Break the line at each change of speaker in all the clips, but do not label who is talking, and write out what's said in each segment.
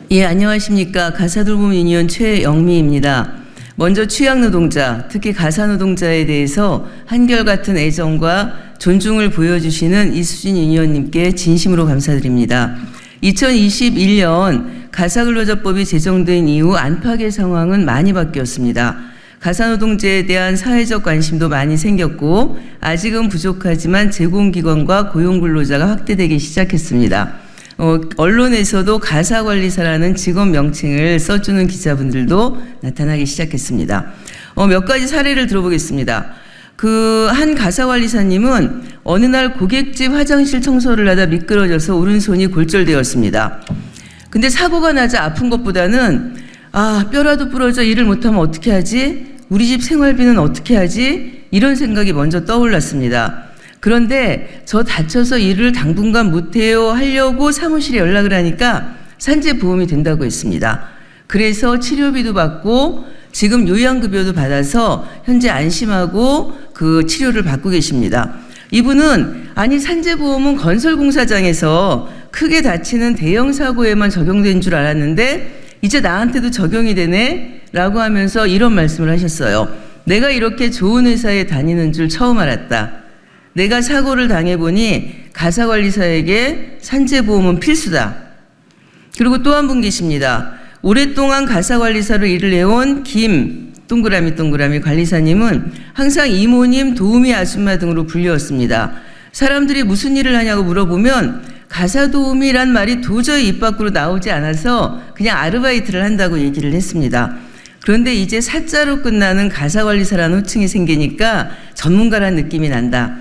예, 안녕하십니까. 가사돌봄 유니온 최영미입니다. 먼저 취약노동자, 특히 가사노동자에 대해서 한결같은 애정과 존중을 보여주시는 이수진 유니온님께 진심으로 감사드립니다. 2021년 가사근로자법이 제정된 이후 안팎의 상황은 많이 바뀌었습니다. 가사노동자에 대한 사회적 관심도 많이 생겼고 아직은 부족하지만 제공기관과 고용근로자가 확대되기 시작했습니다. 언론에서도 가사관리사라는 직업 명칭을 써주는 기자분들도 나타나기 시작했습니다. 몇 가지 사례를 들어보겠습니다. 한 가사관리사님은 어느 날 고객집 화장실 청소를 하다 미끄러져서 오른손이 골절되었습니다. 근데 사고가 나자 아픈 것보다는 뼈라도 부러져 일을 못하면 어떻게 하지? 우리 집 생활비는 어떻게 하지? 이런 생각이 먼저 떠올랐습니다. 그런데 저 다쳐서 일을 당분간 못해요 하려고 사무실에 연락을 하니까 산재보험이 된다고 했습니다. 그래서 치료비도 받고 지금 요양급여도 받아서 현재 안심하고 그 치료를 받고 계십니다. 이분은 산재보험은 건설공사장에서 크게 다치는 대형 사고에만 적용된 줄 알았는데 이제 나한테도 적용이 되네 라고 하면서 이런 말씀을 하셨어요. 내가 이렇게 좋은 회사에 다니는 줄 처음 알았다. 내가 사고를 당해보니 가사관리사에게 산재보험은 필수다. 그리고 또 한 분 계십니다. 오랫동안 가사관리사로 일을 해온 김 동그라미 관리사님은 항상 이모님, 도우미 아줌마 등으로 불렸습니다. 사람들이 무슨 일을 하냐고 물어보면 가사도우미란 말이 도저히 입 밖으로 나오지 않아서 그냥 아르바이트를 한다고 얘기를 했습니다. 그런데 이제 사자로 끝나는 가사관리사라는 호칭이 생기니까 전문가라는 느낌이 난다.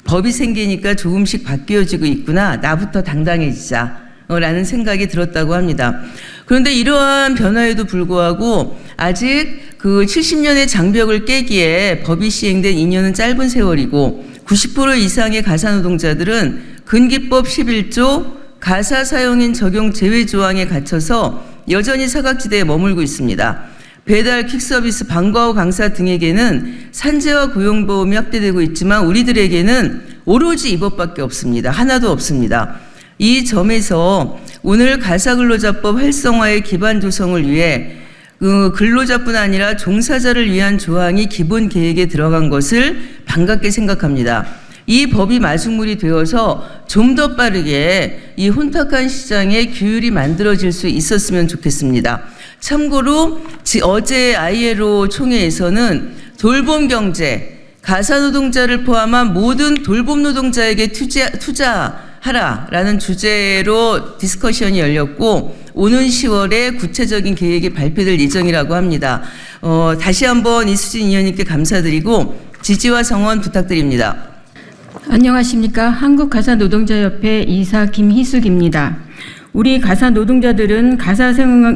법이 생기니까 조금씩 바뀌어지고 있구나. 나부터 당당해지자. 라는 생각이 들었다고 합니다. 그런데 이러한 변화에도 불구하고 아직 그 70년의 장벽을 깨기에 법이 시행된 2년은 짧은 세월이고 90% 이상의 가사노동자들은 근기법 11조 가사 사용인 적용 제외 조항에 갇혀서 여전히 사각지대에 머물고 있습니다. 배달, 퀵서비스, 방과후 강사 등에게는 산재와 고용보험이 확대되고 있지만 우리들에게는 오로지 이 법밖에 없습니다. 하나도 없습니다. 이 점에서 오늘 가사근로자법 활성화의 기반 조성을 위해 근로자뿐 아니라 종사자를 위한 조항이 기본 계획에 들어간 것을 반갑게 생각합니다. 이 법이 마중물이 되어서 좀 더 빠르게 이 혼탁한 시장에 규율이 만들어질 수 있었으면 좋겠습니다. 참고로 어제 ILO 총회에서는 돌봄 경제, 가사노동자를 포함한 모든 돌봄 노동자에게 투자하라라는 주제로 디스커션이 열렸고 오는 10월에 구체적인 계획이 발표될 예정이라고 합니다. 다시 한번 이수진 의원님께 감사드리고 지지와 성원 부탁드립니다.
안녕하십니까. 한국가사노동자협회 이사 김희숙입니다. 우리 가사노동자들은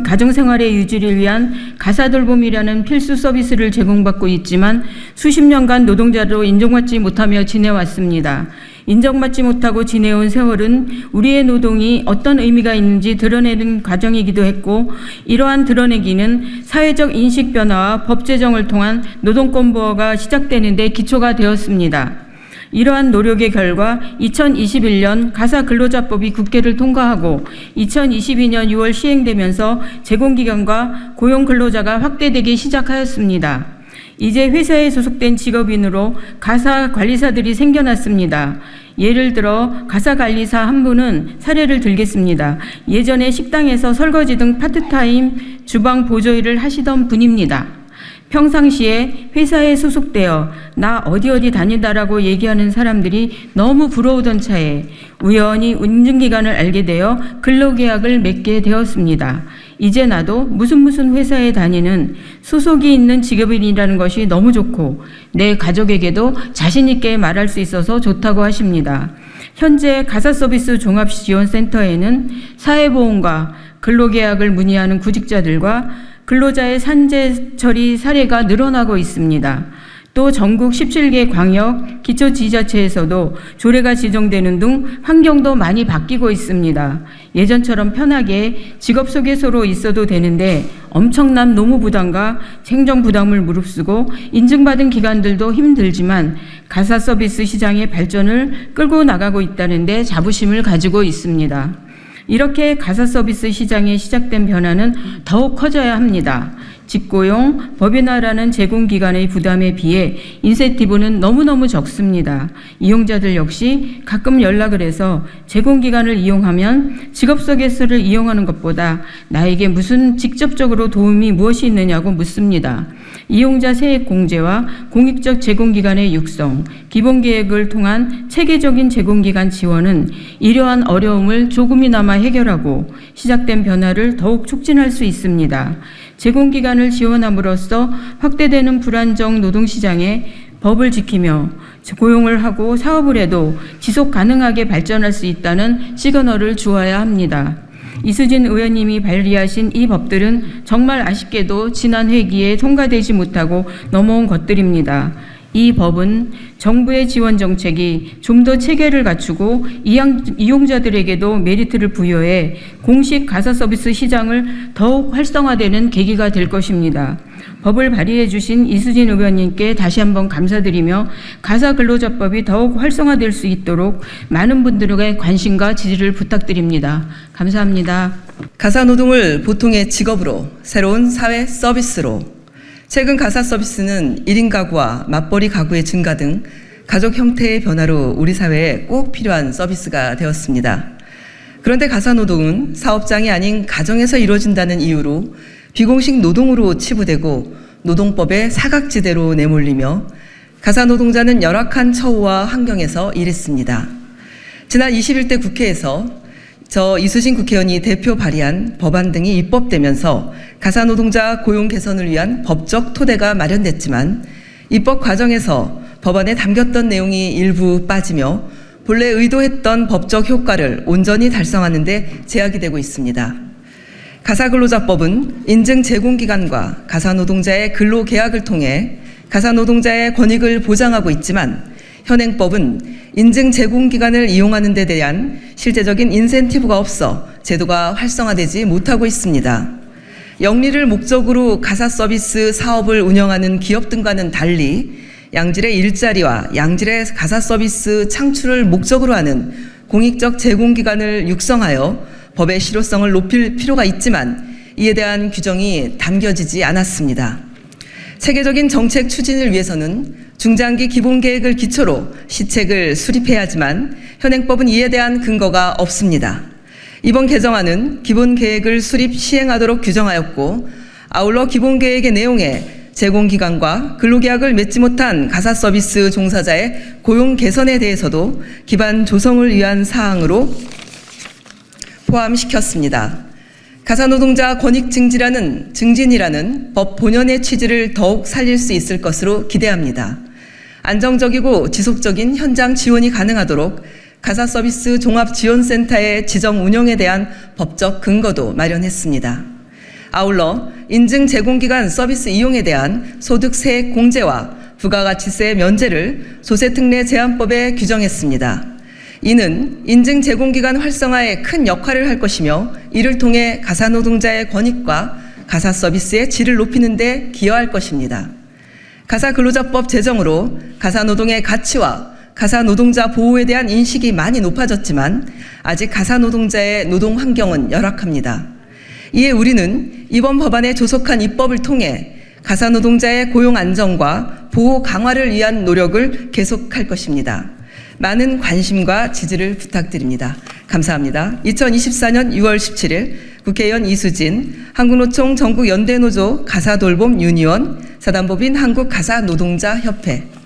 가정생활의 유지를 위한 가사돌봄이라는 필수 서비스를 제공받고 있지만 수십 년간 노동자로 인정받지 못하며 지내왔습니다. 인정받지 못하고 지내온 세월은 우리의 노동이 어떤 의미가 있는지 드러내는 과정이기도 했고 이러한 드러내기는 사회적 인식 변화와 법 제정을 통한 노동권 보호가 시작되는 데 기초가 되었습니다. 이러한 노력의 결과 2021년 가사근로자법이 국회를 통과하고 2022년 6월 시행되면서 제공기관과 고용근로자가 확대되기 시작하였습니다. 이제 회사에 소속된 직업인으로 가사관리사들이 생겨났습니다. 예를 들어 가사관리사 한 분은 사례를 들겠습니다. 예전에 식당에서 설거지 등 파트타임 주방 보조일을 하시던 분입니다. 평상시에 회사에 소속되어 나 어디 다닌다라고 얘기하는 사람들이 너무 부러우던 차에 우연히 인증기간을 알게 되어 근로계약을 맺게 되었습니다. 이제 나도 무슨 회사에 다니는 소속이 있는 직업인이라는 것이 너무 좋고 내 가족에게도 자신 있게 말할 수 있어서 좋다고 하십니다. 현재 가사서비스 종합지원센터에는 사회보험과 근로계약을 문의하는 구직자들과 근로자의 산재 처리 사례가 늘어나고 있습니다. 또 전국 17개 광역 기초지자체에서도 조례가 지정되는 등 환경도 많이 바뀌고 있습니다. 예전처럼 편하게 직업소개서로 있어도 되는데 엄청난 노무 부담과 행정 부담을 무릅쓰고 인증받은 기관들도 힘들지만 가사 서비스 시장의 발전을 끌고 나가고 있다는 데 자부심을 가지고 있습니다. 이렇게 가사 서비스 시장에 시작된 변화는 더욱 커져야 합니다. 직고용, 법인화라는 제공기관의 부담에 비해 인센티브는 너무너무 적습니다. 이용자들 역시 가끔 연락을 해서 제공기관을 이용하면 직업서비스를 이용하는 것보다 나에게 무슨 직접적으로 도움이 무엇이 있느냐고 묻습니다. 이용자 세액 공제와 공익적 제공기관의 육성, 기본계획을 통한 체계적인 제공기관 지원은 이러한 어려움을 조금이나마 해결하고 시작된 변화를 더욱 촉진할 수 있습니다. 제공기관을 지원함으로써 확대되는 불안정 노동시장에 법을 지키며 고용을 하고 사업을 해도 지속 가능하게 발전할 수 있다는 시그널을 주어야 합니다. 이수진 의원님이 발의하신 이 법들은 정말 아쉽게도 지난 회기에 통과되지 못하고 넘어온 것들입니다. 이 법은 정부의 지원 정책이 좀 더 체계를 갖추고 이용자들에게도 메리트를 부여해 공식 가사 서비스 시장을 더욱 활성화되는 계기가 될 것입니다. 법을 발의해 주신 이수진 의원님께 다시 한번 감사드리며 가사 근로자법이 더욱 활성화될 수 있도록 많은 분들에게 관심과 지지를 부탁드립니다. 감사합니다.
가사노동을 보통의 직업으로, 새로운 사회 서비스로, 최근 가사 서비스는 1인 가구와 맞벌이 가구의 증가 등 가족 형태의 변화로 우리 사회에 꼭 필요한 서비스가 되었습니다. 그런데 가사노동은 사업장이 아닌 가정에서 이루어진다는 이유로 비공식 노동으로 치부되고 노동법의 사각지대로 내몰리며 가사노동자는 열악한 처우와 환경에서 일했습니다. 지난 21대 국회에서 이수진 국회의원이 대표 발의한 법안 등이 입법되면서 가사노동자 고용 개선을 위한 법적 토대가 마련됐지만 입법 과정에서 법안에 담겼던 내용이 일부 빠지며 본래 의도했던 법적 효과를 온전히 달성하는 데 제약이 되고 있습니다. 가사근로자법은 인증 제공기관과 가사노동자의 근로계약을 통해 가사노동자의 권익을 보장하고 있지만 현행법은 인증 제공기관을 이용하는 데 대한 실제적인 인센티브가 없어 제도가 활성화되지 못하고 있습니다. 영리를 목적으로 가사 서비스 사업을 운영하는 기업 등과는 달리 양질의 일자리와 양질의 가사 서비스 창출을 목적으로 하는 공익적 제공기관을 육성하여 법의 실효성을 높일 필요가 있지만 이에 대한 규정이 담겨지지 않았습니다. 체계적인 정책 추진을 위해서는 중장기 기본계획을 기초로 시책을 수립해야 하지만 현행법은 이에 대한 근거가 없습니다. 이번 개정안은 기본계획을 수립 시행하도록 규정하였고 아울러 기본계획의 내용에 제공기관과 근로계약을 맺지 못한 가사서비스 종사자의 고용 개선에 대해서도 기반 조성을 위한 사항으로 포함시켰습니다. 가사노동자 권익 증진이라는 법 본연의 취지를 더욱 살릴 수 있을 것으로 기대합니다. 안정적이고 지속적인 현장 지원이 가능하도록 가사서비스 종합지원센터의 지정 운영에 대한 법적 근거도 마련했습니다. 아울러 인증 제공기관 서비스 이용에 대한 소득세액 공제와 부가가치세 면제를 소세특례 제한법에 규정했습니다. 이는 인증 제공기관 활성화에 큰 역할을 할 것이며 이를 통해 가사노동자의 권익과 가사서비스의 질을 높이는 데 기여할 것입니다. 가사근로자법 제정으로 가사노동의 가치와 가사노동자 보호에 대한 인식이 많이 높아졌지만 아직 가사노동자의 노동 환경은 열악합니다. 이에 우리는 이번 법안에 조속한 입법을 통해 가사노동자의 고용 안정과 보호 강화를 위한 노력을 계속할 것입니다. 많은 관심과 지지를 부탁드립니다. 감사합니다. 2024년 6월 17일 국회의원 이수진, 한국노총 전국연대노조 가사돌봄 유니온, 사단법인 한국가사노동자협회.